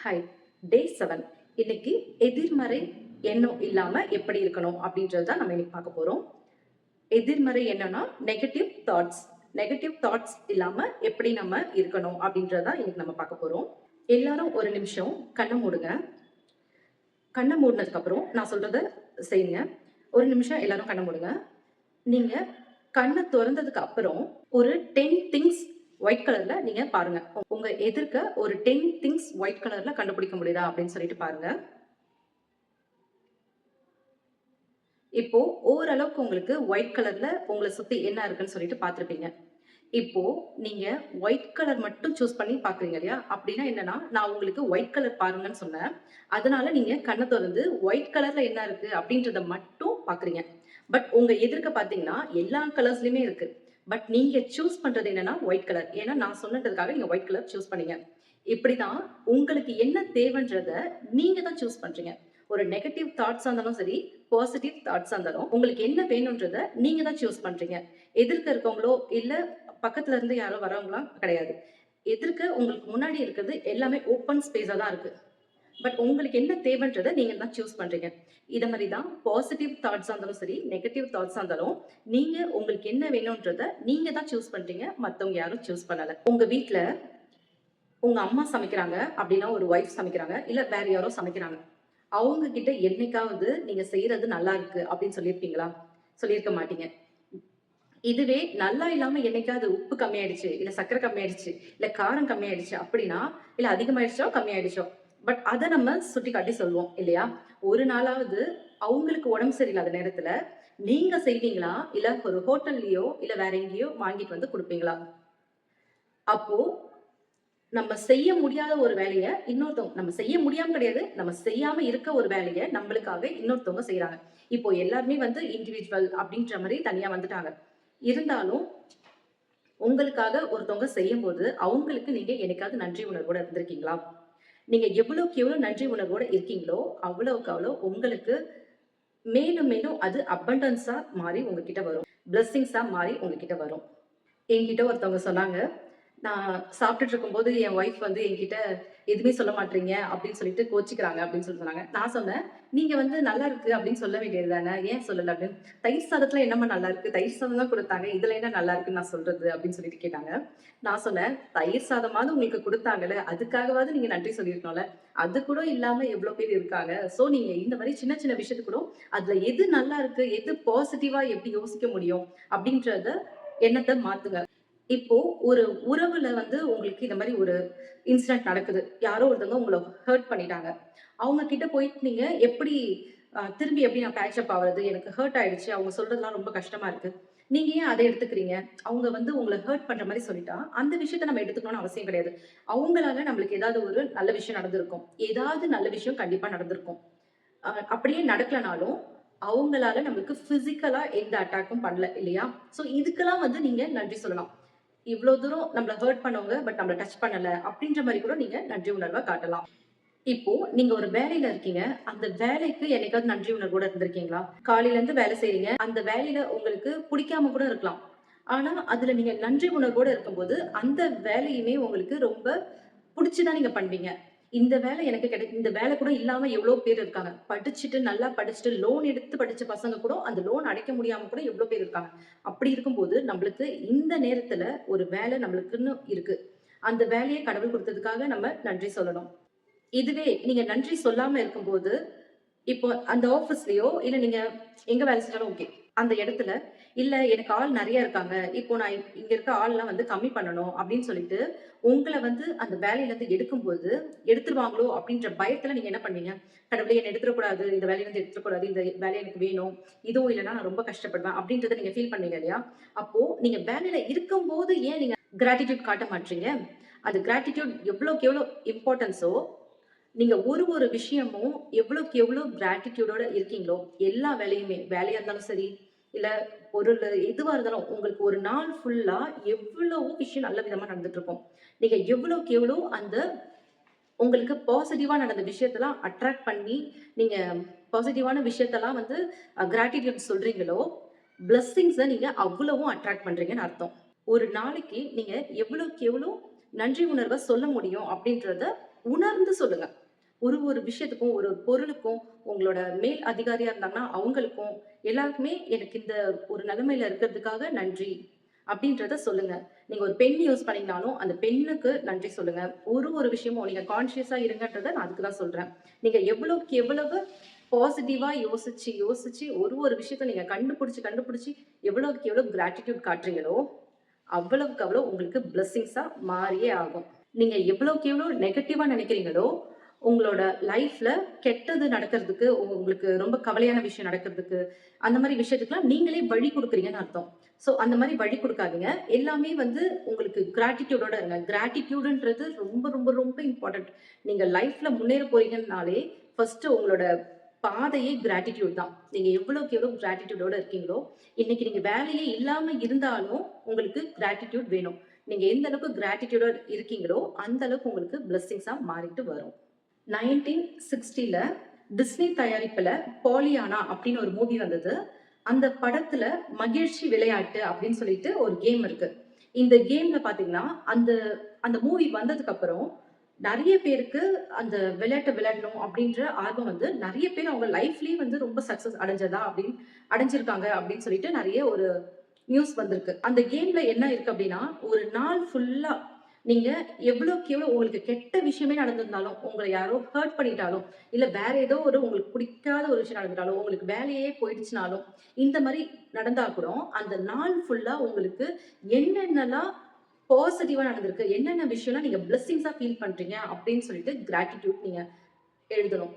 Hi. டே 7. இன்னைக்கு எதிர்மறை எண்ணம் இல்லாம எப்படி இருக்கணும் அப்படின்றது தான் நம்ம இன்னைக்கு பார்க்க போறோம். எதிர்மறை எண்ணம்னா நெகட்டிவ் தாட்ஸ். நெகட்டிவ் தாட்ஸ் இல்லாம எப்படி நம்ம இருக்கணும் அப்படின்றது தான் இன்னைக்கு நம்ம பார்க்க போறோம். எல்லாரும் ஒரு நிமிஷம் கண்ணை மூடுங்க. கண்ணை மூடினதுக்கு அப்புறம் நான் சொல்றத செய்யுங்க. ஒரு நிமிஷம் எல்லாரும் கண்ணை மூடுங்க. நீங்க கண்ணை திறந்ததுக்கு அப்புறம் ஒரு 10 திங்ஸ் ஒயிட் கலர்ல நீங்க பாருங்க. உங்க எதிர்க்க ஒரு 10 திங்ஸ் ஒயிட் கலர்ல கண்டுபிடிக்க முடியுதா அப்படின்னு சொல்லிட்டு பாருங்க. இப்போ ஓரளவுக்கு உங்களுக்கு ஒயிட் கலர்ல உங்களை சுத்தி என்ன இருக்குன்னு சொல்லிட்டு பார்த்திருப்பீங்க. இப்போ நீங்க ஒயிட் கலர் மட்டும் சூஸ் பண்ணி பாக்குறீங்க இல்லையா? அப்படின்னா என்னன்னா, நான் உங்களுக்கு ஒயிட் கலர் பாருங்கன்னு சொன்னேன். அதனால நீங்க கண்ணை திறந்து ஒயிட் கலர்ல என்ன இருக்கு அப்படின்றத மட்டும் பாக்குறீங்க. பட் உங்க எதிர்க்க பாத்தீங்கன்னா எல்லா கலர்ஸ்லயுமே இருக்கு. பட் நீங்க சூஸ் பண்றது என்னன்னா ஒயிட் கலர். ஏன்னா நான் சொன்னதுக்காக நீங்க ஒயிட் கலர் சூஸ் பண்ணீங்க. இப்படிதான் உங்களுக்கு என்ன தேவைன்றத நீங்க தான் சூஸ் பண்றீங்க. ஒரு நெகட்டிவ் தாட்ஸா இருந்தாலும் சரி, பாசிட்டிவ் தாட்ஸா இருந்தாலும் உங்களுக்கு என்ன வேணும்ன்றத நீங்க தான் சூஸ் பண்றீங்க. எதிர்க்க இருக்கவங்களோ இல்ல பக்கத்துல இருந்து யாரோ வரவங்களாம் கிடையாது. எதிர்க்க உங்களுக்கு முன்னாடி இருக்கிறது எல்லாமே ஓப்பன் ஸ்பேஸா தான் இருக்கு. பட் உங்களுக்கு என்ன தேவைன்றத நீங்க தான் சூஸ் பண்றீங்க. இத மாதிரி தான் பாசிட்டிவ் தாட்ஸா இருந்தாலும் சரி, நெகட்டிவ் தாட்ஸா இருந்தாலும் நீங்க உங்களுக்கு என்ன வேணும்ன்றத நீங்க தான் சூஸ் பண்றீங்க. மத்தவங்க யாரும் சூஸ் பண்ணல. உங்க வீட்ல உங்க அம்மா சமைக்கிறாங்க அப்படின்னா ஒரு ஒய்ஃப் சமைக்கிறாங்க, இல்ல வேற யாரோ சமைக்கிறாங்க. அவங்க கிட்ட என்னைக்காவது நீங்க செய்யறது நல்லா இருக்கு அப்படின்னு சொல்லியிருப்பீங்களா? சொல்லியிருக்க மாட்டீங்க. இதுவே நல்லா இல்லாம என்னைக்காவது உப்பு கம்மியாயிடுச்சு, இல்ல சர்க்கரை கம்மியாயிடுச்சு, இல்ல காரம் கம்மியாயிடுச்சு அப்படின்னா, இல்ல அதிகமாயிடுச்சோ, கம்மியாயிடுச்சோ. பட் அத நம்ம சுட்டிக்காட்டி சொல்லுவோம் இல்லையா? ஒரு நாளாவது அவங்களுக்கு உடம்பு சரியில்லாத நேரத்துல நீங்க செய்வீங்களா? இல்ல ஒரு ஹோட்டல்லயோ, இல்ல வேற எங்கேயோ வாங்கிட்டு வந்து குடுப்பீங்களா? அப்போ நம்ம செய்ய முடியாத ஒரு வேலைய இன்னொருத்தவங்க நம்ம செய்ய முடியாம கிடையாது. நம்ம செய்யாம இருக்க ஒரு வேலைய நம்மளுக்காக இன்னொருத்தவங்க செய்றாங்க. இப்போ எல்லாருமே வந்து இண்டிவிஜுவல் அப்படின்ற மாரி தனியா வந்துட்டாங்க. இருந்தாலும் உங்களுக்காக ஒருத்தவங்க செய்யும்போது, அவங்களுக்கு நீங்க என்னைக்காவது நன்றி உணர்வோட இருந்திருக்கீங்களா? நீங்க எவ்வளவுக்கு எவ்வளவு நன்றி உணர்வோட இருக்கீங்களோ, அவ்வளவுக்கு அவ்வளவு உங்களுக்கு மேலும் மேலும் அது அபண்டன்ஸா மாறி உங்ககிட்ட வரும். பிளெஸ்ஸிங்ஸா மாறி உங்ககிட்ட வரும். என்கிட்ட ஒருத்தவங்க சொன்னாங்க, நான் சாப்பிட்டுட்டு இருக்கும்போது என் ஒய்ஃப் வந்து என்கிட்ட எதுவுமே சொல்ல மாட்றீங்க அப்படின்னு சொல்லிட்டு கோச்சிக்கிறாங்க அப்படின்னு சொல்லி சொன்னாங்க. நான் சொன்னேன், நீங்க வந்து நல்லா இருக்கு அப்படின்னு சொல்ல வேண்டியது தானே, ஏன் சொல்லல அப்படின்னு. தயிர் சாதத்துல என்னம்மா நல்லா இருக்கு, தயிர் சாதம் தான் கொடுத்தாங்க, இதுல என்ன நல்லா இருக்குன்னு நான் சொல்றது அப்படின்னு சொல்லிட்டு கேட்டாங்க. நான் சொன்னேன், தயிர் சாதமாவது உங்களுக்கு கொடுத்தாங்கல்ல, அதுக்காகவாவது நீங்க நன்றி சொல்லியிருக்கணும்ல. அது கூட இல்லாம எவ்வளவு பேர் இருக்காங்க. சோ நீங்க இந்த மாதிரி சின்ன சின்ன விஷயத்துக்கு கூட அதுல எது நல்லா இருக்கு, எது பாசிட்டிவா எப்படி யோசிக்க முடியும் அப்படின்றத எண்ணத்தை மாத்துங்க. இப்போ ஒரு உறவுல வந்து உங்களுக்கு இந்த மாரி ஒரு இன்சிடென்ட் நடக்குது. யாரோ ஒருத்தவங்க உங்கள ஹர்ட் பண்ணிட்டாங்க. அவங்க கிட்ட போயிட்டு நீங்க எப்படி திரும்பி எப்படி நான் பேட்ச் அப் ஆவுறது? எனக்கு ஹர்ட் ஆயிடுச்சு. அவங்க சொல்றதெல்லாம் ரொம்ப கஷ்டமா இருக்கு. நீங்க ஏன் அத எடுத்துக்கிறீங்க? அவங்க வந்து உங்கள ஹர்ட் பண்ற மாரி சொல்லிட்டா, அந்த விஷயத்த நம்ம எடுத்துக்கணும்னு அவசியம் கிடையாது. அவங்களால நம்மளுக்கு ஏதாவது ஒரு நல்ல விஷயம் நடந்திருக்கும். ஏதாவது நல்ல விஷயம் கண்டிப்பா நடந்திருக்கும். அப்படியே நடக்கலனாலும், அவங்களால நம்மளுக்கு பிசிக்கலா எந்த அட்டாக்கும் பண்ணல இல்லையா? சோ இதுக்கெல்லாம் வந்து நீங்க நன்றி சொல்லலாம். இவ்ளோ தூரம் நம்மள ஹர்ட் பண்ணவங்க, பட் நம்மள டச் பண்ணல. அப்படின்ற மாரி கூட நீங்க நன்றி உணர்வ காட்டலாம். இப்போ நீங்க ஒரு வேலையில இருக்கீங்க. அந்த வேலைக்கு என்னைக்காவது நன்றி உணர்வோட இருந்திருக்கீங்களா? காலையில இருந்து வேலை செய்றீங்க. அந்த வேலையில உங்களுக்கு புடிக்காம கூட இருக்கலாம். ஆனா, அதுல நீங்க நன்றி உணர்வோட இருக்கும்போது, அந்த வேலையுமே உங்களுக்கு ரொம்ப புடிச்சு தான் நீங்க பண்ணுவீங்க. இந்த வேலை எனக்கு இந்த வேலை கூட இல்லாம எவ்ளோ பேர் இருக்காங்க. படிச்சுட்டு நல்லா படிச்சுட்டு லோன் எடுத்து படிச்ச பசங்க கூட அந்த லோன் அடைக்க முடியாம கூட எவ்ளோ பேர் இருக்காங்க. அப்படி இருக்கும்போது, நம்மளுக்கு இந்த நேரத்துல ஒரு வேலை நம்மளுக்குன்னு இருக்கு. அந்த வேலைய கடவுள் குடுத்ததுக்காக நம்ம நன்றி சொல்லணும். இதுவே நீங்க நன்றி சொல்லாம இருக்கும்போது, இப்போ அந்த ஆஃபீஸ்லயோ, இல்ல நீங்க எங்க வேலை செஞ்சாலும் ஓகே. அந்த இடத்துல, இல்ல எனக்கு ஆள் நெறைய இருக்காங்க. இப்போ நான் இங்க இருக்க ஆள்லாம் வந்து கம்மி பண்ணணும் அப்படின்னு சொல்லிட்டு, உங்கள வந்து அந்த வேலையிலருந்து எடுக்கும்போது, எடுத்துருவாங்களோ அப்படின்ற பயத்துல நீங்க என்ன பண்ணுவீங்க? கடவுளே என்ன எடுத்துறக்கூடாது. இந்த வேலையிலருந்து எடுத்துறக்கூடாது. இந்த வேலை எனக்கு வேணும். இதுவும் இல்லன்னா நான் ரொம்ப கஷ்டப்படுவேன். அப்படின்றத நீங்க ஃபீல் பண்ணுவீங்க இல்லையா? அப்போ நீங்க வேலையில இருக்கும்போது ஏன் நீங்க கிராட்டிட்யூட் காட்ட மாட்றீங்க? அது கிராட்டிட்யூட் எவ்வளோக்கு எவ்வளோ இம்பார்ட்டன்ஸோ நீங்க ஒரு ஒரு விஷயமும் எவ்வளோக்கு எவ்வளோ கிராட்டிட்யூடோட இருக்கீங்களோ, எல்லா வேலையுமே வேலையா இருந்தாலும் சரி, இல்ல பொருள் எதுவா இருந்தாலும் உங்களுக்கு ஒரு நாள் ஃபுல்லா எவ்வளவோ விஷயம் நல்ல விதமா நடந்துட்டு இருக்கும். நீங்க எவ்வளோக்கு எவ்வளோ அந்த உங்களுக்கு பாசிட்டிவா நடந்த விஷயத்தலாம் அட்ராக்ட் பண்ணி, நீங்க பாசிட்டிவான விஷயத்தலாம் வந்து கிராட்டிட்யூட் சொல்றீங்களோ, பிளெஸ்ஸிங்ஸ நீங்க அவ்வளவும் அட்ராக்ட் பண்றீங்கன்னு அர்த்தம். ஒரு நாளைக்கு நீங்க எவ்வளோக்கு எவ்வளோ நன்றி உணர்வ சொல்ல முடியும் அப்படின்றத உணர்ந்து சொல்லுங்க. ஒரு ஒரு விஷயத்துக்கும், ஒரு ஒரு பொருளுக்கும், உங்களோட மேல் அதிகாரியா இருந்தாங்கன்னா, அவங்களுக்கும் எல்லாருக்குமே எனக்கு இந்த ஒரு நிலைமையில இருக்கிறதுக்காக நன்றி அப்படின்றத சொல்லுங்க. நீங்க ஒரு பென் யூஸ் பண்ணீங்கனாலும், அந்த பென்னுக்கு நன்றி சொல்லுங்க. ஒரு ஒரு விஷயமும் நீங்க கான்ஷியஸா இருங்கன்றத நான் அதுக்கு தான் சொல்றேன். நீங்க எவ்வளவுக்கு எவ்வளவு பாசிட்டிவா யோசிச்சு, யோசிச்சு ஒரு ஒரு விஷயத்த நீங்க கண்டுபிடிச்சு, கண்டுபிடிச்சு எவ்வளவுக்கு எவ்வளவு கிராட்டிட்யூட் காட்டுறீங்களோ, அவ்வளவுக்கு அவ்வளவு உங்களுக்கு பிளெஸ்ஸிங்ஸா மாறியே ஆகும். நீங்க எவ்வளவுக்கு எவ்வளோ நெகட்டிவா நினைக்கிறீங்களோ, உங்களோட லைஃப்ல கெட்டது நடக்கிறதுக்கு, உங்களுக்கு ரொம்ப கவலையான விஷயம் நடக்கிறதுக்கு, அந்த மாரி விஷயத்துக்குலாம் நீங்களே வழி குடுக்குறீங்கன்னு அர்த்தம். ஸோ அந்த மாரி வழி குடுக்காதீங்க. எல்லாமே வந்து உங்களுக்கு கிராட்டிட்யூடோட இருங்க. கிராட்டிட்யூடுன்றது ரொம்ப ரொம்ப ரொம்ப இம்பார்ட்டன்ட். நீங்க லைஃப்ல முன்னேற போறீங்கன்னாலே, ஃபர்ஸ்ட்டு உங்களோட பாதையே கிராட்டிட்யூட் தான். நீங்க எவ்வளவுக்கு எவ்வளோ கிராட்டிட்யூடோட இருக்கீங்களோ, இன்னைக்கு நீங்க வேலையே இல்லாம இருந்தாலும் உங்களுக்கு கிராட்டிட்யூட் வேணும். நீங்க எந்த அளவுக்கு கிராட்டிட்யூடா இருக்கீங்களோ, அந்த அளவுக்கு உங்களுக்கு பிளெஸ்ஸிங்ஸா மாறிட்டு வரும். 1960ல டிஸ்னி தயாரிப்புல பாலியானா அப்படின்னு ஒரு மூவி வந்தது. அந்த படத்துல மகிழ்ச்சி விளையாட்டு அப்படின்னு சொல்லிட்டு ஒரு கேம் இருக்கு. இந்த கேம்ல பாத்தீங்கன்னா, அந்த அந்த மூவி வந்ததுக்கு அப்புறம் நெறைய பேருக்கு அந்த விளையாட்ட விளையாடணும் அப்படின்ற ஆர்வம் வந்து நெறைய பேர் அவங்க லைஃப்லயே வந்து ரொம்ப சக்சஸ் அடைஞ்சிருக்காங்க அப்படின்னு சொல்லிட்டு நெறைய ஒரு நியூஸ் வந்திருக்கு. அந்த கேம்ல என்ன இருக்கு அப்படின்னா, ஒரு நாள் ஃபுல்லா நீங்க எவ்வளவுக்கு எவ்வளோ உங்களுக்கு கெட்ட விஷயமே நடந்திருந்தாலும், உங்கள யாரோ ஹர்ட் பண்ணிட்டாலும், இல்ல வேற ஏதோ ஒரு உங்களுக்கு பிடிக்காத ஒரு விஷயம் நடந்துட்டாலும், உங்களுக்கு வேலையே போயிடுச்சுனாலும், இந்த மாரி நடந்தா கூட, அந்த நாள் ஃபுல்லா உங்களுக்கு என்னென்னலாம் பாசிட்டிவா நடந்திருக்கு, என்னென்ன விஷயம்லாம் நீங்க பிளெஸ்ஸிங்ஸா ஃபீல் பண்றீங்க அப்படின்னு சொல்லிட்டு கிராட்டிட்யூட் நீங்க எழுதணும்.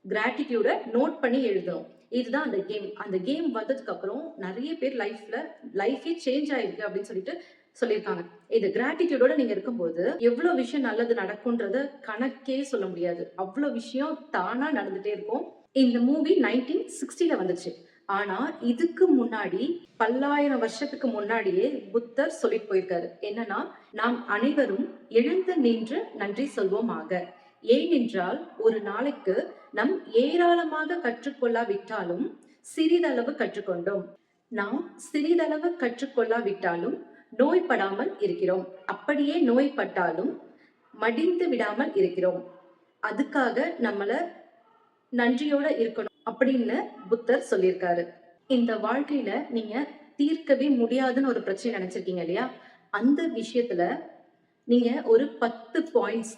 கிராட்டிட்யூட நோட் பண்ணி எழுதணும். இதுதான் அந்த கேம். அந்த கேம் வந்ததுக்கு அப்புறம் நெறைய பேர் லைஃபே சேஞ்ச் ஆயிருக்கு அப்படின்னு சொல்லிட்டு சொல்லியிருக்காங்க. இது கிராட்டிட்யூடோட நீங்க இருக்கும்போது, எவ்ளோ விஷயம் நல்லது நடக்கும்ன்றத கணக்கே சொல்ல முடியாது. அவ்ளோ விஷயம் தானா நடந்துட்டே இருக்கும். இந்த மூவி 1960ல வந்துச்சு. ஆனா, இதுக்கு முன்னாடி பல்லாயிரம் வருஷத்துக்கு முன்னாடியே புத்தர் சொல்லிட்டு போயிருக்காரு. என்னன்னா, நாம் அனைவரும் எழுந்து நின்று நன்றி சொல்வோமாக. ஏனென்றால், ஒரு நாளைக்கு நம் ஏராளமாக கற்றுக்கொள்ளாவிட்டாலும், சிறிதளவு கற்றுக்கொண்டோம். நாம் சிறிதளவு கற்றுக்கொள்ளாவிட்டாலும் நோய்படாமல் இருக்கிறோம். அப்படியே நோய்பட்டாலும் மடிந்து விடாமல் இருக்கிறோம். அதுக்காக நம்மள நன்றியோட இருக்கணும் அப்படின்னு புத்தர் சொல்லியிருக்காரு. இந்த வாழ்க்கையில நீங்க தீர்க்கவே முடியாதுன்னு ஒரு பிரச்சனை நினைச்சிருக்கீங்க இல்லையா? அந்த விஷயத்துல நீங்க ஒரு 10 பாயிண்ட்ஸ்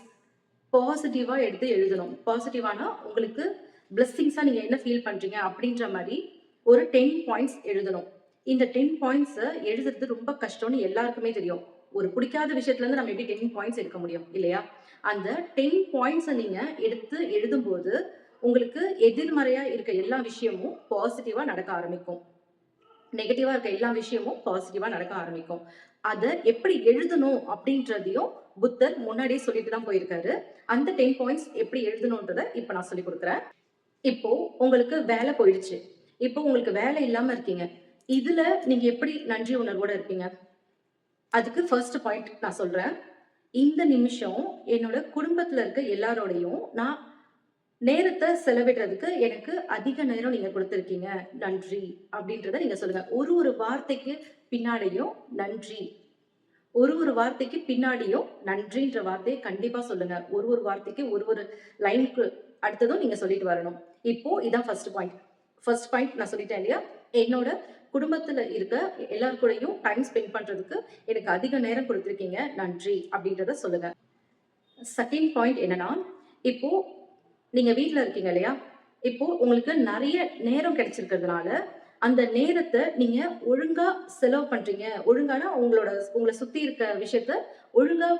பாசிட்டிவா எடுத்து எழுதணும். பாசிட்டிவானா உங்களுக்கு பிளெஸ்ஸிங்ஸா நீங்க என்ன ஃபீல் பண்றீங்க அப்படின்ற மாரி ஒரு 10 பாயிண்ட்ஸ் எழுதணும். இந்த 10 பாயிண்ட்ஸ எழுதுறது ரொம்ப கஷ்டம்னு எல்லாருக்குமே தெரியும். ஒரு பிடிக்காத விஷயத்துல இருந்து நம்ம எப்படி 10 பாயிண்ட்ஸ் எடுக்க முடியும் இல்லையா? அந்த 10 பாயிண்ட்ஸ நீங்க எடுத்து எழுதும்போது, உங்களுக்கு எதிர்மறையா இருக்க எல்லா விஷயமும் பாசிட்டிவா நடக்க ஆரம்பிக்கும். நெகட்டிவா இருக்க எல்லா விஷயமும் பாசிட்டிவா நடக்க ஆரம்பிக்கும். அத எப்படி எழுதணும் அப்படின்றதையும் புத்தர் முன்னாடியே சொல்லிட்டு தான் போயிருக்காரு. அந்த 10 பாயிண்ட்ஸ் எப்படி எழுதணும்ன்றத இப்ப நான் சொல்லிக் குடுக்குறேன். இப்போ உங்களுக்கு வேலை போயிடுச்சு. இப்போ உங்களுக்கு வேலை இல்லாம இருக்கீங்க. இதுல நீங்க எப்படி நன்றி உணர்வோட இருப்பீங்க? அதுக்கு ஃபர்ஸ்ட் பாயிண்ட் நான் சொல்றேன். இந்த நிமிஷம் என்னோட குடும்பத்துல இருக்க எல்லாரோடையும் நான் நேரத்த செலவிடுறதுக்கு எனக்கு அதிக நேரம் நீங்க குடுத்திருக்கீங்க. நன்றி அப்படின்றத நீங்க சொல்லுங்க. ஒரு ஒரு வார்த்தைக்கு பின்னாடியும் நன்றி. ஒரு ஒரு வார்த்தைக்கு பின்னாடியும் நன்றின்ற வார்த்தைய கண்டிப்பா சொல்லுங்க. ஒரு ஒரு வார்த்தைக்கு ஒரு ஒரு லைன்க்கு அடுத்ததும் நீங்க சொல்லிட்டு வரணும். இப்போ இதான் ஃபர்ஸ்ட் பாயிண்ட். ஃபர்ஸ்ட் பாயிண்ட் நான் சொல்லிட்டேன் இல்லையா? என்னோட குடும்பத்துல இருக்க எல்லார் கூடயும் டைம் ஸ்பெண்ட் பண்றதுக்கு எனக்கு அதிக நேரம் குடுத்திருக்கீங்க. நன்றி அப்படின்றத சொல்லுங்க. செகண்ட் பாயிண்ட் என்னன்னா, இப்போ நீங்க வீட்ல இருக்கீங்க இல்லையா? இப்போ உங்களுக்கு நெறைய நேரம் கிடைச்சிருக்கிறதுனால, அந்த நேரத்த நீங்க ஒழுங்கா செலவு பண்றீங்க. ஒழுங்கானா உங்கள சுத்தி இருக்க விஷயத்த ஒழுங்கா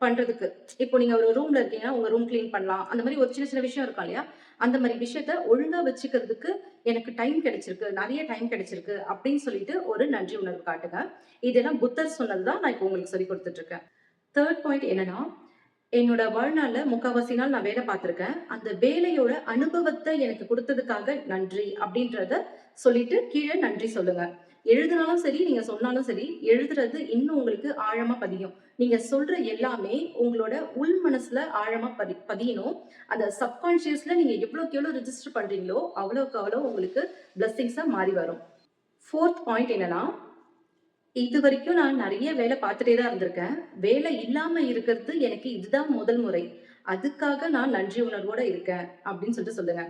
பண்றதுக்கு. இப்போ நீங்க ஒரு ரூம்ல இருக்கீங்கன்னா, உங்க ரூம் கிளீன் பண்ணலாம். அந்த மாரி ஒரு சின்ன சின்ன விஷயம் இருக்கும் இல்லையா? அந்த மாரி விஷயத்த ஒழுங்கா வச்சுக்கிறதுக்கு எனக்கு டைம் கிடைச்சிருக்கு. நெறைய டைம் கிடைச்சிருக்கு அப்படின்னு சொல்லிட்டு ஒரு நன்றி உணர்வு காட்டுங்க. இதெல்லாம் புத்தர் சொன்னது தான் நான் இப்போ உங்களுக்கு சொல்லிக் குடுத்துட்டு இருக்கேன். 3 பாயிண்ட் என்னன்னா, என்னோட வாழ்நாள்ல முக்காவாசி நாள் நான் வேலை பார்த்திருக்கேன். அந்த வேலையோட அனுபவத்த எனக்கு குடுத்ததுக்காக நன்றி அப்படின்றத சொல்லிட்டு கீழ நன்றி சொல்லுங்க. எழுதினாலும் சரி, நீங்க சொன்னாலும் சரி, எழுதுறது இன்னும் உங்களுக்கு ஆழமா பதியும். நீங்க சொல்ற எல்லாமே உங்களோட உள் மனசுல ஆழமா பதியணும். அந்த சப்கான்ஷியஸ்ல நீங்க எவ்வளவுக்கு எவ்வளவு ரிஜிஸ்டர் பண்றீங்களோ, அவ்வளவுக்கு அவ்வளவு உங்களுக்கு பிளெஸ்ஸிங்ஸா மாறி வரும். 4த் பாயிண்ட் என்னன்னா, இதுவரைக்கும் நான் நெறைய வேலை பார்த்துட்டே தான் இருந்திருக்கேன். வேலை இல்லாம இருக்கிறது எனக்கு இதுதான் முதல் முறை. அதுக்காக நான் நன்றி உணர்வோட இருக்கேன் அப்படின்னு சொல்லிட்டு சொல்லுங்க.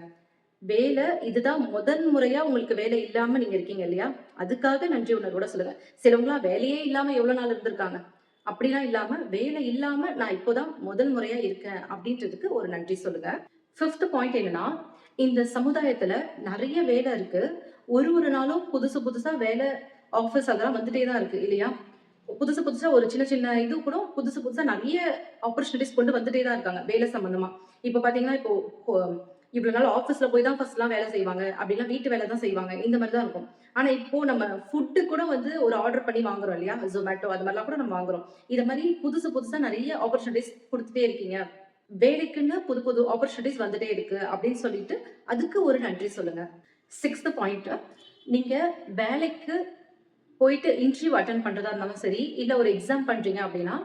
வேலை இதுதான் முதல் முறையா உங்களுக்கு வேலை இல்லாம நீங்க இருக்கீங்க இல்லையா? அதுக்காக நன்றி உணர்வோட சொல்லுங்க. சிலவங்கலாம் வேலையே இல்லாம எவ்வளவு நாள் இருந்திருக்காங்க. அப்படிலாம் இல்லாம, வேலை இல்லாம நான் இப்போதான் முதல் முறையா இருக்கேன் அப்படின்றதுக்கு ஒரு நன்றி சொல்லுங்க. 5த் பாயிண்ட் என்னன்னா, இந்த சமுதாயத்துல நெறைய வேலை இருக்கு. ஒரு நாளும் புதுசு புதுசா வேலை, ஆஃபீஸ் அதெல்லாம் வந்துட்டே தான் இருக்கு இல்லையா? புதுசு புதுசா ஒரு சின்ன சின்ன இது கூட புதுசு புதுசா நெறைய ஆப்பர்ச்சுனிட்டீஸ் கொண்டு வந்துட்டே தான் இருக்காங்க, வேலை சம்பந்தமா. இப்ப பாத்தீங்கன்னா, இப்போ கொ இவ்வளவு நாள் ஆஃபீஸ்ல போய் தான் ஃபர்ஸ்ட்லாம் வேலை செய்வாங்க. அப்படிலாம் வீட்டு வேலை தான் செய்வாங்க. இந்த மாரி தான் இருக்கும். ஆனா இப்போ நம்ம ஃபுட் கூட வந்து ஒரு ஆர்டர் பண்ணி வாங்குறோம் இல்லையா? Zomato அது மாரிலாம் கூட நம்ம வாங்குறோம். இத மாரி புதுசு புதுசா நெறைய ஆப்பர்ச்சுனிட்டீஸ் குடுத்துட்டே இருக்கீங்க. வேலைக்குன்னு புது புது ஆப்பர்ச்சுனிட்டீஸ் வந்துட்டே இருக்கு அப்படின்னு சொல்லிட்டு, அதுக்கு ஒரு நன்றி சொல்லுங்க. 6த் பாயிண்ட் நீங்க வேலைக்கு போயிட்டு இன்டர்வியூ அட்டெண்ட் பண்றதா இருந்தாலும் சரி, இல்ல ஒரு எக்ஸாம் பண்றீங்க அப்படின்னா,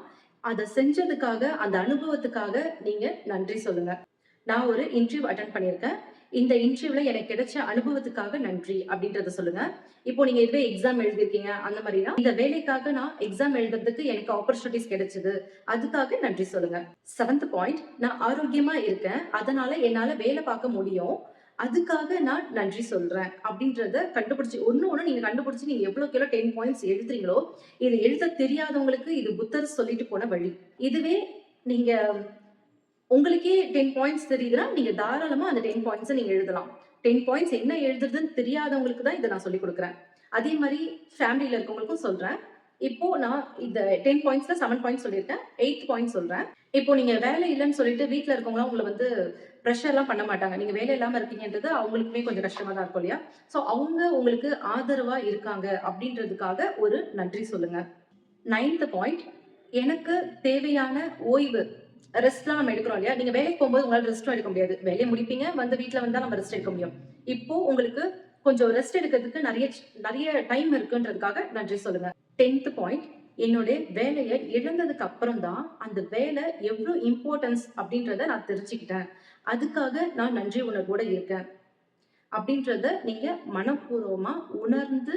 அத செஞ்சதுக்காக, அந்த அனுபவத்துக்காக நீங்க நன்றி சொல்லுங்க. நான் ஒரு இன்டர்வியூ அட்டெண்ட் பண்ணியிருக்கேன். இந்த இன்டர்வியூல எனக்கு கிடைச்ச அனுபவத்துக்காக நன்றி அப்படின்றத சொல்லுங்க. இப்போ நீங்க இதுவே எக்ஸாம் எழுதியிருக்கீங்க அந்த மாரினா, இந்த வேலைக்காக நான் எக்ஸாம் எழுதுறதுக்கு எனக்கு ஆப்பர்ச்சுனிட்டீஸ் கிடைச்சது. அதுக்காக நன்றி சொல்லுங்க. 7த் பாயிண்ட் நான் ஆரோக்கியமா இருக்கேன். அதனால என்னால வேலை பார்க்க முடியும். அதுக்காக நான் நன்றி சொல்றேன். அப்படின்றத கண்டுபிடிச்சு ஒண்ணு ஒண்ணு நீங்க கண்டுபிடிச்சு நீங்க எவ்வளோக்கு எவ்வளோ 10 பாயிண்ட்ஸ் எழுதுறீங்களோ, இது எழுத தெரியாதவங்களுக்கு இது புத்தர் சொல்லிட்டு போன வழி. இதுவே நீங்க உங்களுக்கே 10 பாயிண்ட்ஸ் தெரியுதுன்னா, நீங்க தாராளமா அந்த 10 பாயிண்ட்ஸ நீங்க எழுதலாம். 10 பாயிண்ட்ஸ் என்ன எழுதுறதுன்னு தெரியாதவங்களுக்கு தான் இத நான் சொல்லிக் குடுக்குறேன். அதே மாரி ஃபேமிலில இருக்கவங்களுக்கும் சொல்றேன். இப்போ நான் இந்த 10 பாயிண்ட்ஸ்ல 7 பாயிண்ட்ஸ் சொல்லியிருக்கேன். 8த் பாயிண்ட் சொல்றேன். இப்போ நீங்க வேலை இல்லன்னு சொல்லிட்டு வீட்ல இருக்கவங்கலாம் உங்கள வந்து பிரஷர்லாம் பண்ண மாட்டாங்க. நீங்க வேலை இல்லாம இருக்கீங்கன்றது அவங்களுக்குமே கொஞ்சம் கஷ்டமா தான் இருக்கும் இல்லையா? ஸோ அவங்க உங்களுக்கு ஆதரவா இருக்காங்க அப்படின்றதுக்காக ஒரு நன்றி சொல்லுங்க. 9த் பாயிண்ட் எனக்கு தேவையான ஓய்வு. ரெஸ்ட்லாம் நம்ம எடுக்கிறோம் இல்லையா? நீங்க வேலைக்கு போகும்போது உங்களால ரெஸ்ட்டும் எடுக்க முடியாது. வேலைய முடிப்பீங்க, வந்து வீட்ல வந்தா நம்ம ரெஸ்ட் எடுக்க முடியும். இப்போ உங்களுக்கு கொஞ்சம் ரெஸ்ட் எடுக்கிறதுக்கு நெறைய டைம் இருக்குன்றதுக்காக நன்றி சொல்லுங்க. 10த் பாயிண்ட் என்னுடைய வேலைய இழந்ததுக்கு அப்புறம் தான், அந்த வேலை எவ்ளோ இம்பார்ட்டன்ஸ் அப்படின்றத நான் தெரிஞ்சுக்கிட்டேன். அதுக்காக நான் நன்றி உணர்வோட இருக்கேன். அப்படின்றத நீங்க மனப்பூர்வமா உணர்ந்து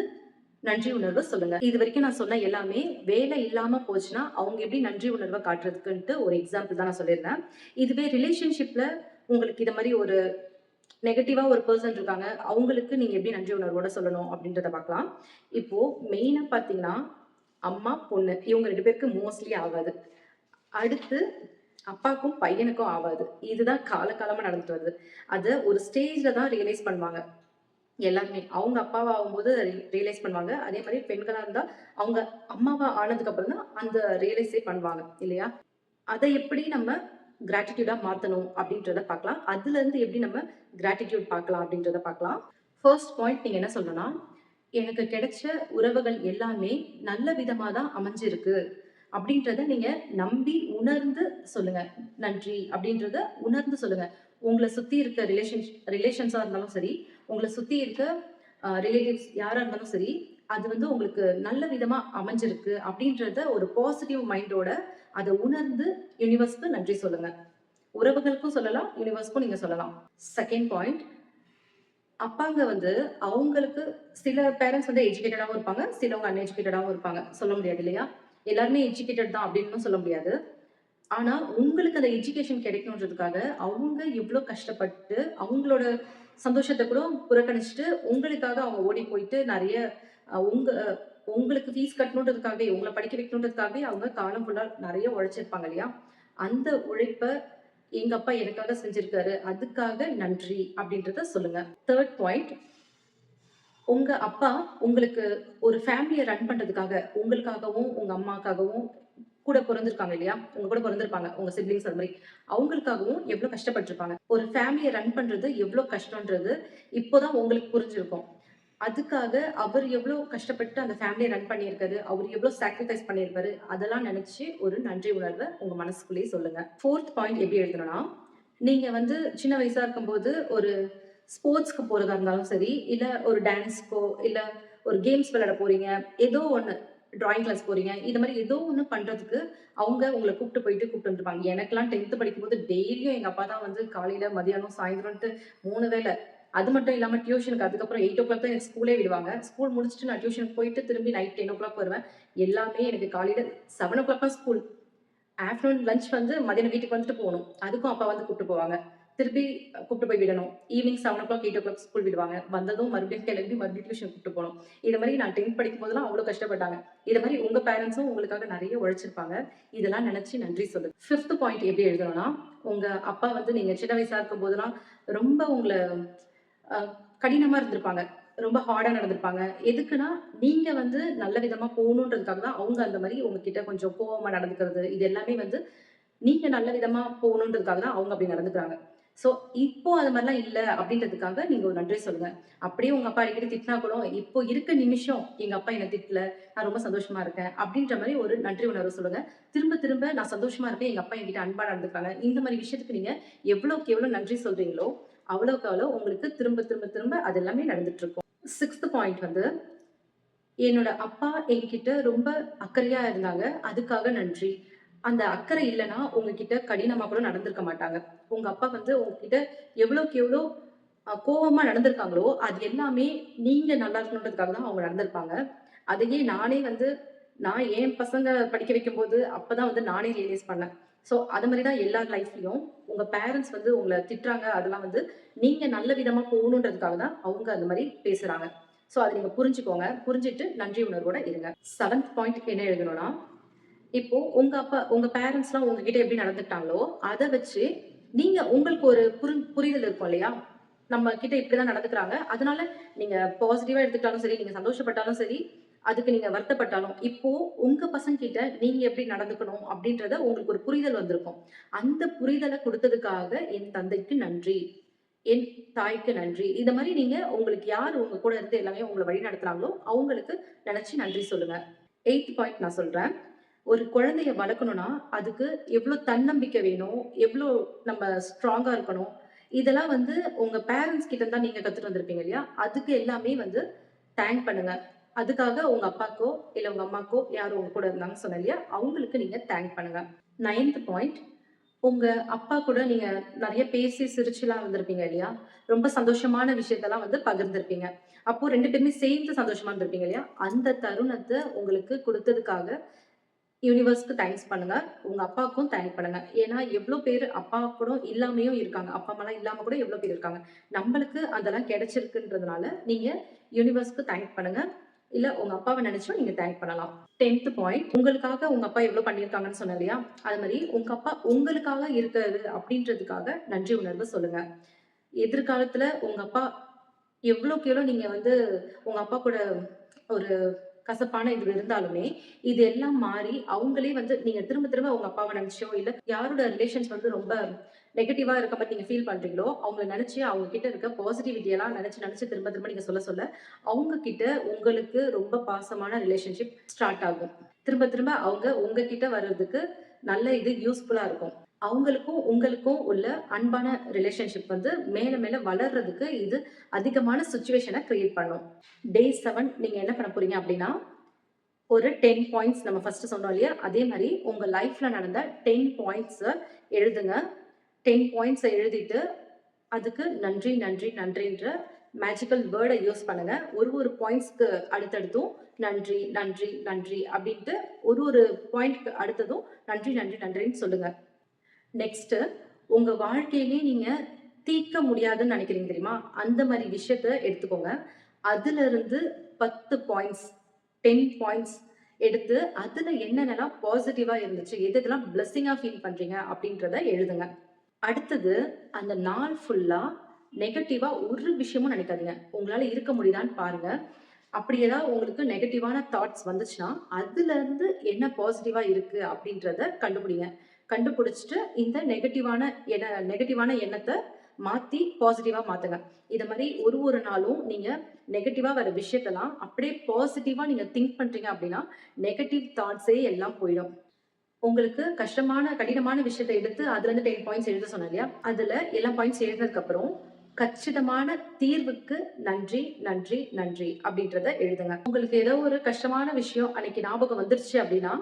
நன்றி உணர்வ சொல்லுங்க. இதுவரைக்கும் நான் சொன்ன எல்லாமே வேலை இல்லாம போச்சுன்னா, அவங்க எப்படி நன்றி உணர்வ காட்டுறதுக்குன்ட்டு ஒரு எக்ஸாம்பிள் தான் நான் சொல்லியிருந்தேன். இதுவே ரிலேஷன்ஷிப்ல உங்களுக்கு இத மாரி ஒரு நெகட்டிவா ஒரு பெர்சன் இருக்காங்க. அவங்களுக்கு நீங்க எப்படி நன்றி உணர்வோட சொல்லணும் அப்படின்றத பார்க்கலாம். இப்போ மெயினா பார்த்தீங்கன்னா, அம்மா, பொண்ணு இவங்க 2 பேருக்கு மோஸ்ட்லி ஆகாது. அடுத்து அப்பாக்கும், பையனுக்கும் ஆவாது. இதுதான் காலகாலமா நடந்துட்டு வருது. அத ஒரு ஸ்டேஜ்ல தான் ரியலைஸ் பண்ணுவாங்க. எல்லாருமே. அவங்க அப்பாவா ஆகும்போது ரியலைஸ் பண்ணுவாங்க. அதே மாரி பெண்களா இருந்தா, அவங்க அம்மாவா ஆனதுக்கு அப்புறம் தான் அந்த ரியலைஸே பண்ணுவாங்க. இல்லையா? அத எப்படி நம்ம கிராட்டிட்யூடா மாத்தணும் அப்படின்றத பார்க்கலாம். அதுலருந்து எப்படி நம்ம கிராட்டிட்யூட் பார்க்கலாம் அப்படின்றத பார்க்கலாம். ஃபர்ஸ்ட் பாயிண்ட் நீங்க என்ன சொல்லணும்னா, எனக்கு கிடைச்ச உறவுகள் எல்லாமே நல்ல விதமா தான் அமைஞ்சிருக்கு. அப்படின்றத நீங்க நம்பி, உணர்ந்து சொல்லுங்க. நன்றி அப்படின்றத உணர்ந்து சொல்லுங்க. உங்கள சுத்தி இருக்க ரிலேஷன்ஸா இருந்தாலும் சரி, உங்கள சுத்தி இருக்க ரிலேட்டிவ்ஸ் யாரா இருந்தாலும் சரி, அது வந்து உங்களுக்கு நல்ல விதமா அமைஞ்சிருக்கு அப்படின்றத ஒரு பாசிட்டிவ் மைண்டோட அத உணர்ந்து யுனிவர்ஸ்க்கு நன்றி சொல்லுங்க. உறவுகளுக்கும் சொல்லலாம், யுனிவர்ஸ்க்கும் நீங்க சொல்லலாம். செகண்ட் பாயிண்ட் அப்பாங்க வந்து அவங்களுக்கு சில பேரண்ட்ஸ் வந்து எஜுகேட்டடாவும் இருப்பாங்க. சிலவங்க அன்எஜுகேட்டடாவும் இருப்பாங்க. சொல்ல முடியாது இல்லையா? எல்லாருமே எஜுகேட்டட் தான் அப்படின்னு சொல்ல முடியாது. ஆனா, உங்களுக்கு அந்த எஜுகேஷன் கிடைக்கணுன்றதுக்காக, அவங்க எவ்ளோ கஷ்டப்பட்டு, அவங்களோட சந்தோஷத்த கூட புறக்கணிச்சுட்டு, உங்களுக்காக அவங்க ஓடி போயிட்டு நெறைய உங்களுக்கு ஃபீஸ் கட்டணுன்றதுக்காகவே, உங்கள படிக்க வைக்கணுன்றதுக்காகவே அவங்க காலம் ஃபுல்லா நெறைய உழைச்சிருப்பாங்க இல்லையா? அந்த உழைப்ப எங்க அப்பா எனக்காக செஞ்சிருக்காரு. அதுக்காக நன்றி அப்படின்றத சொல்லுங்க. 3 பாயிண்ட் உங்க அப்பா உங்களுக்கு ஒரு ஃபேமிலிய ரன் பண்றதுக்காக, உங்களுக்காகவும், உங்க அம்மாக்காகவும் கூட பொறந்திருக்காங்க இல்லையா? உங்க கூட பொறந்திருப்பாங்க. உங்க சிப்லிங்ஸ் அது மாரி. அவங்களுக்காகவும் எவ்ளோ கஷ்டப்பட்டுருப்பாங்க. ஒரு ஃபேமிலிய ரன் பண்றது எவ்ளோ கஷ்டம்ன்றது இப்போ தான் உங்களுக்கு புரிஞ்சிருக்கும். அதுக்காக அவர் எவ்ளோ கஷ்டப்பட்டு அந்த ஃபேமிலிய ரன் பண்ணியிருக்காரு. அவர் எவ்ளோ சாக்ரிஃபைஸ் பண்ணியிருப்பாரு. அதெல்லாம் நெனச்சு ஒரு நன்றி உணர்வ உங்க மனசுக்குள்ளேயே சொல்லுங்க. 4த் பாயிண்ட் எப்படி எழுதணும்னா, நீங்க வந்து சின்ன வயசா இருக்கும்போது ஒரு ஸ்போர்ட்ஸ்க்கு போறதா இருந்தாலும் சரி, இல்ல ஒரு டான்ஸ்க்கோ, இல்ல ஒரு கேம்ஸ் விளையாட போறீங்க. ஏதோ ஒண்ணு ட்ராயிங் கிளாஸ் போறீங்க. இது மாரி ஏதோ ஒண்ணு பண்றதுக்கு அவங்க உங்கள கூப்ட்டு வந்துருப்பாங்க. எனக்கெல்லாம் 10த் படிக்கும்போது டெய்லியும் எங்க அப்பா தான் வந்து காலையில, மதியானம், சாயந்தரம்ன்ட்டு 3 வேள. அது மட்டும் இல்லாம டியூஷனுக்கு அதுக்கப்புறம் 8:00 தான் எனக்கு ஸ்கூலே விடுவாங்க. ஸ்கூல் முடிச்சுட்டு நான் டியூஷனுக்கு போயிட்டு திரும்பி நைட் 10:00 வருவேன். எல்லாமே எனக்கு காலையில 7:00 தான் ஸ்கூல். ஆஃப்டர்நூன் லஞ்ச் வந்து மதியானம் வீட்டுக்கு வந்துட்டு போகணும். அதுக்கும் அப்பா வந்து கூப்பிட்டு போவாங்க. திருப்பி கூப்பிட்டு போய் விடணும். ஈவினிங் 7:00 8:00 ஸ்கூல் விடுவாங்க. வந்ததும் மறுபடியும் கிளம்பி மறுபடியும் டியூஷன் கூப்பிட்டு போணும். இது மாரி நான் 10த் படிக்கும்போதெல்லாம் அவ்ளோ கஷ்டப்பட்டாங்க. இது மாரி உங்க பேரண்ட்ஸும் உங்களுக்காக நெறைய உழைச்சிருப்பாங்க. இதெல்லாம் நினைச்சு நன்றி சொல்லுங்க. 5த் பாயிண்ட் எப்படி எழுதணும்னா, உங்க அப்பா வந்து நீங்க சின்ன வயசா இருக்கும்போதெல்லாம் ரொம்ப உங்கள அ கடினமா இருந்திருப்பாங்க. ரொம்ப ஹார்டா நடந்திருப்பாங்க. எதுக்குன்னா, நீங்க வந்து நல்ல விதமா போணுன்றதுக்காக தான் அவங்க அந்த மாரி உங்ககிட்ட கொஞ்சம் கோவமா நடந்துக்கிறது. இது எல்லாமே வந்து நீங்க நல்ல விதமா போகணுன்றதுக்காக தான் அவங்க அப்படி நடந்துக்கிறாங்க. ஸோ, இப்போ அது மாரிலாம் இல்ல அப்படின்றதுக்காக நீங்க ஒரு நன்றி சொல்லுங்க. அப்படியே உங்க அப்பா அடிக்கடி திட்டினா கூட, இப்போ இருக்க நிமிஷம் எங்க அப்பா என்ன திட்டல. நான் ரொம்ப சந்தோஷமா இருக்கேன். அப்படின்ற மாரி ஒரு நன்றி உணர்வு சொல்லுங்க. திரும்ப திரும்ப நான் சந்தோஷமா இருக்கேன். எங்க அப்பா என்கிட்ட அன்பா நடந்துக்கிறாங்க. இந்த மாரி விஷயத்துக்கு நீங்க எவ்வளோக்கு எவ்வளோ நன்றி சொல்றீங்களோ, அவ்வளோக்கு அவ்வளோ உங்களுக்கு திரும்ப திரும்ப திரும்ப அது எல்லாமே நடந்துட்டு இருக்கும். 6த் பாயிண்ட் வந்து என்னோட அப்பா என்கிட்ட ரொம்ப அக்கறையா இருந்தாங்க. அதுக்காக நன்றி. அந்த அக்கறை இல்லன்னா, உங்ககிட்ட கடினமா கூட நடந்திருக்க மாட்டாங்க. உங்க அப்பா வந்து உங்ககிட்ட எவ்வளோக்கு எவ்வளோ கோவமா நடந்திருக்காங்களோ, அது எல்லாமே நீங்க நல்லா இருக்கணுன்றதுக்காக தான் அவங்க நடந்திருப்பாங்க. அதையே நானே வந்து நான் என் பசங்க படிக்க வைக்கும்போது, அப்பதான் வந்து நானே ரியலைஸ் பண்ணேன். ஸோ, அது மாரி தான் எல்லார் லைஃப்லயும் உங்க பேரண்ட்ஸ் வந்து உங்கள திட்டுறாங்க. அதெல்லாம் வந்து நீங்க நல்ல விதமா போகணுன்றதுக்காக தான் அவங்க அந்த மாரி பேசுறாங்க. ஸோ, அத நீங்க புரிஞ்சுக்கோங்க. புரிஞ்சுட்டு நன்றி உணர்வோட இருங்க. 7த் பாயிண்ட் என்ன எழுதணும்னா, இப்போ உங்க அப்பா உங்க பேரண்ட்ஸ்லாம் உங்ககிட்ட எப்படி நடந்துக்கிட்டாங்களோ, அத வச்சு நீங்க உங்களுக்கு ஒரு புரிதல் இருக்கும் இல்லையா? நம்ம கிட்ட இப்படிதான் நடந்துக்கிறாங்க. அதனால நீங்க பாசிட்டிவா எடுத்துக்கிட்டாலும் சரி, நீங்க சந்தோஷப்பட்டாலும் சரி, அதுக்கு நீங்க வருத்தப்பட்டாலும், இப்போ உங்க பசங்க கிட்ட நீங்க எப்படி நடந்துக்கணும் அப்படின்றத உங்களுக்கு ஒரு புரிதல் வந்திருக்கும். அந்த புரிதல குடுத்ததுக்காக என் தந்தைக்கு நன்றி. என் தாய்க்கு நன்றி. இந்த மாரி நீங்க உங்களுக்கு யார் உங்க கூட இருந்து எல்லாமே உங்கள வழிநடத்துறாங்களோ, அவங்களுக்கு நெனச்சு நன்றி சொல்லுங்க. 8த் பாயிண்ட் நான் சொல்றேன். ஒரு குழந்தைய வளர்க்கணும்னா, அதுக்கு எவ்ளோ தன்னம்பிக்கை வேணும், எவ்ளோ நம்ம ஸ்ட்ராங்கா இருக்கணும். இதெல்லாம் வந்து உங்க பேரண்ட்ஸ் கிட்ட தான் நீங்க கத்துட்டு வந்திருப்பீங்க இல்லையா? அதுக்கு எல்லாமே வந்து தேங்க் பண்ணுங்க. அதுக்காக உங்க அப்பாக்கோ, இல்ல உங்க அம்மாக்கோ யார் உங்க கூட இருந்தாங்கன்னு சொன்னேன் இல்லையா? அவங்களுக்கு நீங்க தேங்க் பண்ணுங்க. 9த் பாயிண்ட் உங்க அப்பா கூட நீங்க நெறைய பேசி சிரிச்சுலாம் இருந்திருப்பீங்க இல்லையா? ரொம்ப சந்தோஷமான விஷயத்தெல்லாம் வந்து பகிர்ந்திருப்பீங்க. அப்போ 2 பேருமே சேர்ந்து சந்தோஷமா இருந்திருப்பீங்க இல்லையா? அந்த தருணத்த உங்களுக்கு குடுத்ததுக்காக யூனிவர்ஸ்க்கு தேங்க்ஸ் பண்ணுங்க. உங்க அப்பாவுக்கும் தேங்க் பண்ணுங்க. ஏன்னா, எவ்ளோ பேரு அப்பா கூட இல்லாமயும் இருக்காங்க. அப்பா, அம்மாலாம் இல்லாம கூட எவ்ளோ பேர் இருக்காங்க. நம்பளுக்கு அதெல்லாம் கிடைச்சிருக்குன்றதுனால, நீங்க யூனிவர்ஸ்க்கு தேங்க் பண்ணுங்க. இல்ல உங்க அப்பாவ நெனச்சும் நீங்க தேங்க் பண்ணலாம். 10த் பாயிண்ட் உங்களுக்காக உங்க அப்பா எவ்ளோ பண்ணியிருக்காங்கன்னு சொன்னேன் இல்லையா? அது மாரி உங்க அப்பா உங்களுக்காக இருக்காரு அப்படின்றதுக்காக நன்றி உணர்வு சொல்லுங்க. எதிர்காலத்துல உங்க அப்பா எவ்வளோக்கு எவ்வளோ நீங்க வந்து உங்க அப்பா கூட ஒரு கசப்பான இது இருந்தாலுமே, இது எல்லாம் மாறி அவங்களே வந்து நீங்க திரும்ப திரும்ப உங்க அப்பாவ நெனச்சோ, இல்ல யாரோட ரிலேஷன்ஸ் வந்து ரொம்ப நெகட்டிவா இருக்க மாரி நீங்க ஃபீல் பண்றீங்களோ, அவங்கள நெனச்சு அவங்க கிட்ட இருக்க பாசிட்டிவிட்டி எல்லாம் நெனச்சு நெனச்சு திரும்ப திரும்ப நீங்க சொல்ல சொல்ல, அவங்க கிட்ட உங்களுக்கு ரொம்ப பாசமான ரிலேஷன்ஷிப் ஸ்டார்ட் ஆகும். திரும்ப திரும்ப அவங்க உங்க கிட்ட வர்றதுக்கு நல்ல இது யூஸ்ஃபுல்லா இருக்கும். அவங்களுக்கும், உங்களுக்கும் உள்ள அன்பான ரிலேஷன்ஷிப் வந்து மேல மேல வளர்றதுக்கு இது அதிகமான சிச்சுவேஷன கிரியேட் பண்ணும். டே 7 நீங்க என்ன பண்ண போறீங்க அப்டின்னா, ஒரு 10 பாயிண்ட்ஸ் நம்ம ஃபர்ஸ்ட் சொன்னோம் இல்லையா? அதே மாரி உங்க லைஃப்ல நடந்த 10 பாயிண்ட்ஸ எழுதுங்க. 10 பாயிண்ட்ஸ எழுதிட்டு, அதுக்கு நன்றி, நன்றி, நன்றின்ற மேஜிக்கல் வேர்ட யூஸ் பண்ணுங்க. ஒரு ஒரு பாயிண்ட்ஸ்க்கு அடுத்தடுத்தும் நன்றி, நன்றி, நன்றி அப்டின்ட்டு ஒரு ஒரு பாயிண்ட்க்கு அடுத்ததும் நன்றி, நன்றி, நன்றின்னு சொல்லுங்க. நெக்ஸ்ட்டு, உங்க வாழ்க்கையிலே நீங்க தீர்க்க முடியாதுன்னு நெனைக்கிறீங்க தெரியுமா? அந்த மாரி விஷயத்த எடுத்துக்கோங்க. அதுலருந்து 10 பாயிண்ட்ஸ், 10 பாயிண்ட்ஸ் எடுத்து, அதுல என்னென்னலாம் பாசிட்டிவா இருந்துச்சு, எது எதெல்லாம் பிளெஸ்ஸிங்கா ஃபீல் பண்றீங்க அப்டின்றத எழுதுங்க. அடுத்தது, அந்த நாள் ஃபுல்லா நெகட்டிவா ஒரு விஷயமும் நெனைக்காதீங்க. உங்களால இருக்க முடியுதான்னு பாருங்க. அப்படி ஏதாவது உங்களுக்கு நெகட்டிவான தாட்ஸ் வந்துச்சுன்னா, அதுலருந்து என்ன பாசிட்டிவா இருக்கு அப்படின்றத கண்டுபிடிங்க. கண்டுபிடிச்சுட்டு இந்த நெகட்டிவான எண்ணத்த மாத்தி பாசிட்டிவா மாத்துங்க. இத மாரி ஒரு ஒரு நாளும் நீங்க நெகட்டிவா வர விஷயத்தெல்லாம் அப்படியே பாசிட்டிவா நீங்க திங்க் பண்றீங்க அப்படின்னா, நெகட்டிவ் தாட்ஸே எல்லாம் போயிடும். உங்களுக்கு கடினமான விஷயத்த எடுத்து அதுலருந்து 10 பாயிண்ட்ஸ் எழுத சொன்னேன் இல்லையா? அதுல எல்லா பாயிண்ட்ஸ் எழுதினதுக்கு அப்புறம், கச்சிதமான தீர்வுக்கு நன்றி, நன்றி, நன்றி அப்படின்றத எழுதுங்க. உங்களுக்கு ஏதோ ஒரு கஷ்டமான விஷயம் அன்னைக்கு ஞாபகம் வந்துருச்சு அப்படின்னா,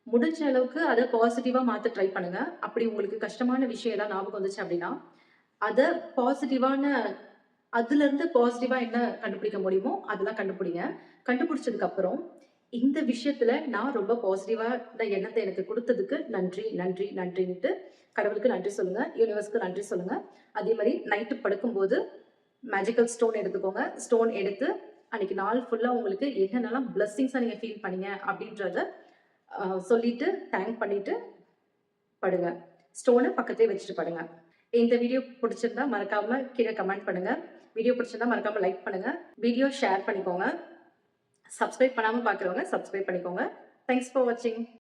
முடிஞ்ச அளவுக்கு அத பாசிட்டிவா மாத்த ட்ரை பண்ணுங்க. அப்படி உங்களுக்கு கஷ்டமான விஷயம் ஏதாவது ஞாபகம் வந்துச்சு அப்படின்னா, அத பாசிட்டிவான அதுலருந்து பாசிட்டிவா என்ன கண்டுபிடிக்க முடியுமோ, அதெல்லாம் கண்டுபிடிங்க. கண்டுபிடிச்சதுக்கு அப்புறம், இந்த விஷயத்துல நான் ரொம்ப பாசிட்டிவா எண்ணத்த எனக்கு குடுத்ததுக்கு நன்றி, நன்றி, நன்றின்ட்டு கடவுளுக்கு நன்றி சொல்லுங்க. யூனிவர்ஸ்க்கு நன்றி சொல்லுங்க. அதே மாரி நைட்டு படுக்கும்போது மேஜிக்கல் ஸ்டோன் எடுத்துக்கோங்க. ஸ்டோன் எடுத்து அன்னைக்கு நாள் ஃபுல்லா உங்களுக்கு என்னென்னலாம் பிளெஸ்ஸிங்ஸா நீங்க ஃபீல் பண்ணீங்க அப்படின்றத சொல்லிட்டு, தேங்க் பண்ணிட்டு படுங்க. ஸ்டோன பக்கத்திலேயே வச்சுட்டு படுங்க. இந்த வீடியோ புடிச்சிருந்தா மறக்காம கீழ கமெண்ட் பண்ணுங்க. வீடியோ புடிச்சிருந்தா மறக்காம லைக் பண்ணுங்க. வீடியோ ஷேர் பண்ணிக்கோங்க. சப்ஸ்கிரைப் பண்ணாம பார்க்குறவங்க சப்ஸ்கிரைப் பண்ணிக்கோங்க. தேங்க்ஸ் ஃபார் வாட்சிங்.